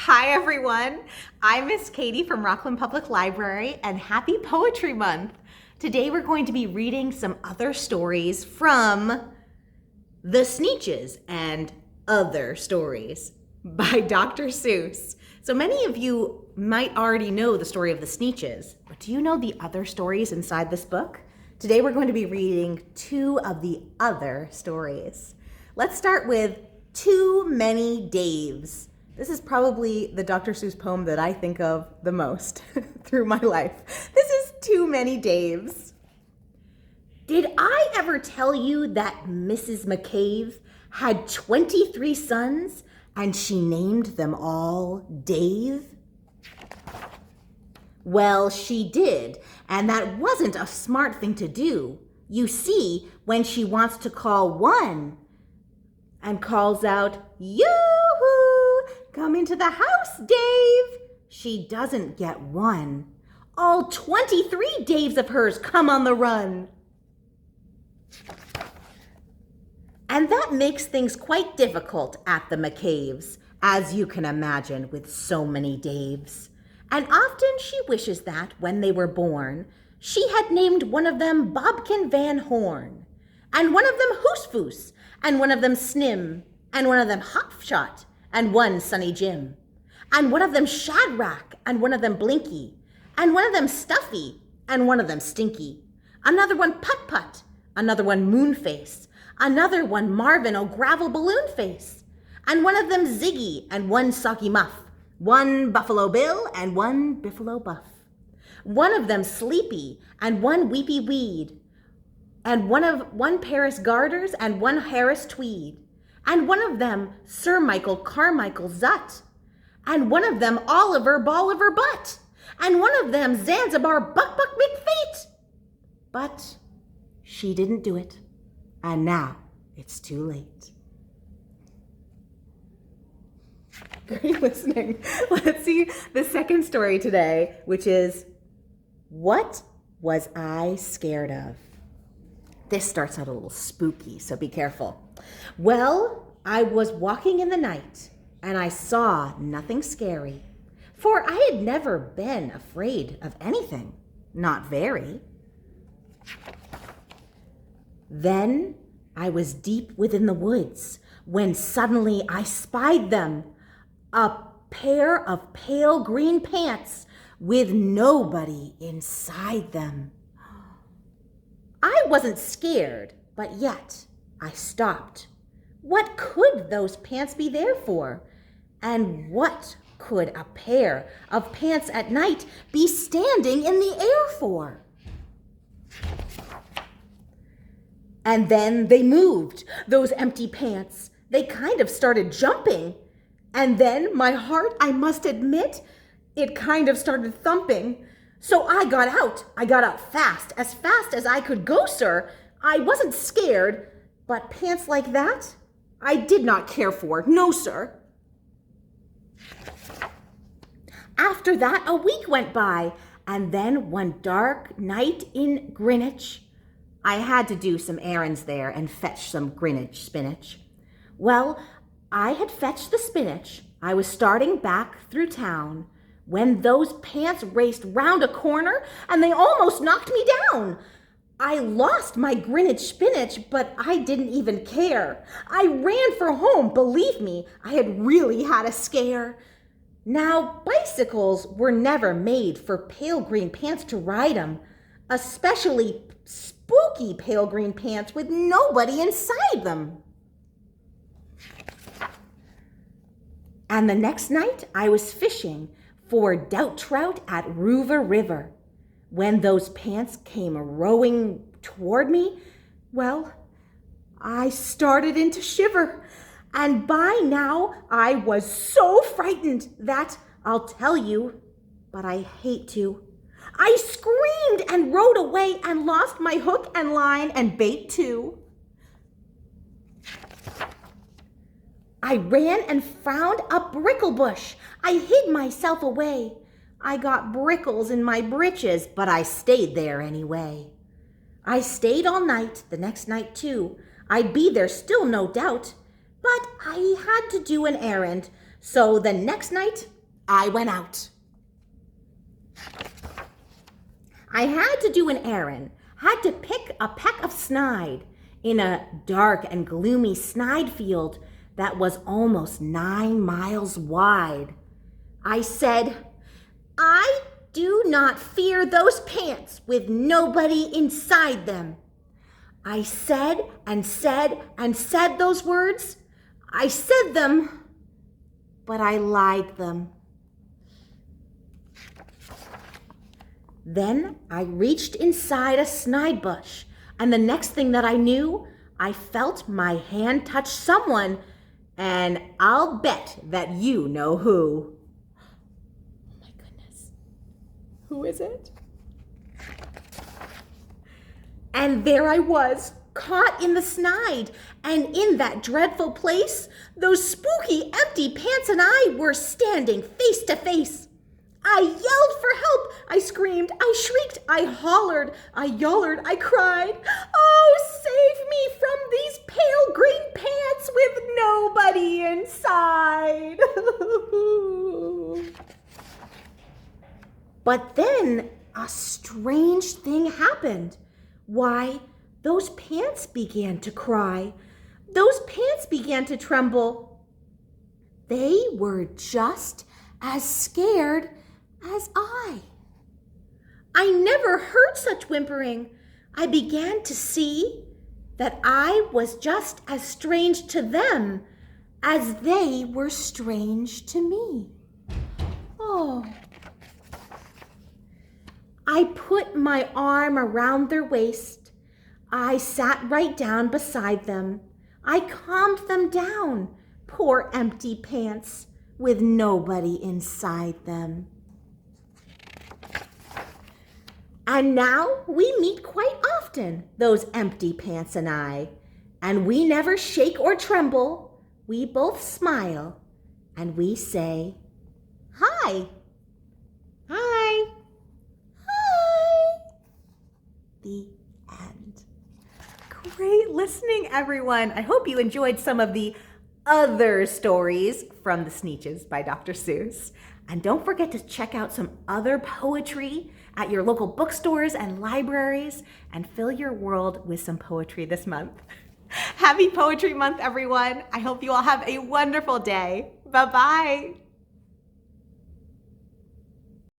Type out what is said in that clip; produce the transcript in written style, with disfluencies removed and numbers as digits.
Hi everyone, I'm Miss Katie from Rockland Public Library and happy Poetry Month. Today we're going to be reading some other stories from the Sneetches and Other Stories by Dr. Seuss. So many of you might already know the story of the Sneetches, but do you know the other stories inside this book? Today we're going to be reading two of the other stories. Let's start with Too Many Daves. This is probably the Dr. Seuss poem that I think of the most through my life. This is Too Many Daves. Did I ever tell you that Mrs. McCabe had 23 sons and she named them all Dave? Well, she did, and that wasn't a smart thing to do. You see, when she wants to call one and calls out, "Yoo-hoo! Come into the house, Dave!" she doesn't get one. All 23 Daves of hers come on the run. And that makes things quite difficult at the McCabe's, as you can imagine, with so many Daves. And often she wishes that, when they were born, she had named one of them Bobkin Van Horn, and one of them Hoosfoos, and one of them Snim, and one of them Hopshot, and one Sunny Jim, and one of them Shadrach, and one of them Blinky, and one of them Stuffy, and one of them Stinky, another one Put-Put, another one Moonface, another one Marvin O'Gravel Balloon Face, and one of them Ziggy, and one Socky Muff, one Buffalo Bill, and one Biffalo Buff, one of them Sleepy, and one Weepy Weed, and one Paris Garters, and one Harris Tweed, and one of them Sir Michael Carmichael Zut, and one of them Oliver Bolliver Butt, and one of them Zanzibar Buck Buck McFeet. But she didn't do it, and now it's too late. Are you listening? Let's see the second story today, which is, What Was I Scared Of? This starts out a little spooky, so be careful. Well, I was walking in the night, and I saw nothing scary, for I had never been afraid of anything, not very. Then I was deep within the woods, when suddenly I spied them, a pair of pale green pants with nobody inside them. I wasn't scared, but yet I stopped. What could those pants be there for? And what could a pair of pants at night be standing in the air for? And then they moved, those empty pants. They kind of started jumping. And then my heart, I must admit, it kind of started thumping. So I got out. I got out fast as I could go, sir. I wasn't scared, but pants like that, I did not care for. No, sir. After that, a week went by, and then one dark night in Greenwich, I had to do some errands there and fetch some Greenwich spinach. Well, I had fetched the spinach. I was starting back through town when those pants raced round a corner and they almost knocked me down. I lost my Greenwich spinach, but I didn't even care. I ran for home, believe me, I had really had a scare. Now, bicycles were never made for pale green pants to ride 'em, especially spooky pale green pants with nobody inside them. And the next night I was fishing for doubt trout at Ruver River. When those pants came rowing toward me, well, I started into shiver. And by now I was so frightened that, I'll tell you, but I hate to, I screamed and rode away and lost my hook and line and bait too. I ran and found a brickle bush. I hid myself away. I got brickles in my breeches, but I stayed there anyway. I stayed all night, the next night too. I'd be there still, no doubt, But I had to do an errand, so the next night I went out. I had to do an errand, had to pick a peck of snide in a dark and gloomy snide field that was almost 9 miles wide. I said, "I do not fear those pants with nobody inside them." I said and said and said those words. I said them, but I lied them. Then I reached inside a snide bush, and the next thing that I knew, I felt my hand touch someone, and I'll bet that you know who. Oh my goodness. Who is it? And there I was, caught in the snide, and in that dreadful place, those spooky empty pants and I were standing face to face. I yelled for help, I screamed, I shrieked, I hollered, I yollered, I cried, "Oh, save me from these pale green pants with nobody inside." But then a strange thing happened. Why, those pants began to cry. Those pants began to tremble. They were just as scared as I. I never heard such whimpering. I began to see that I was just as strange to them as they were strange to me. Oh. I put my arm around their waist. I sat right down beside them. I calmed them down, poor empty pants with nobody inside them. And now we meet quite often, those empty pants and I, and we never shake or tremble. We both smile and we say, "Hi, hi, hi." The end. Great listening, everyone. I hope you enjoyed some of the other stories from the Sneetches by Dr. Seuss. And don't forget to check out some other poetry at your local bookstores and libraries and fill your world with some poetry this month. Happy Poetry Month, everyone. I hope you all have a wonderful day. Bye-bye.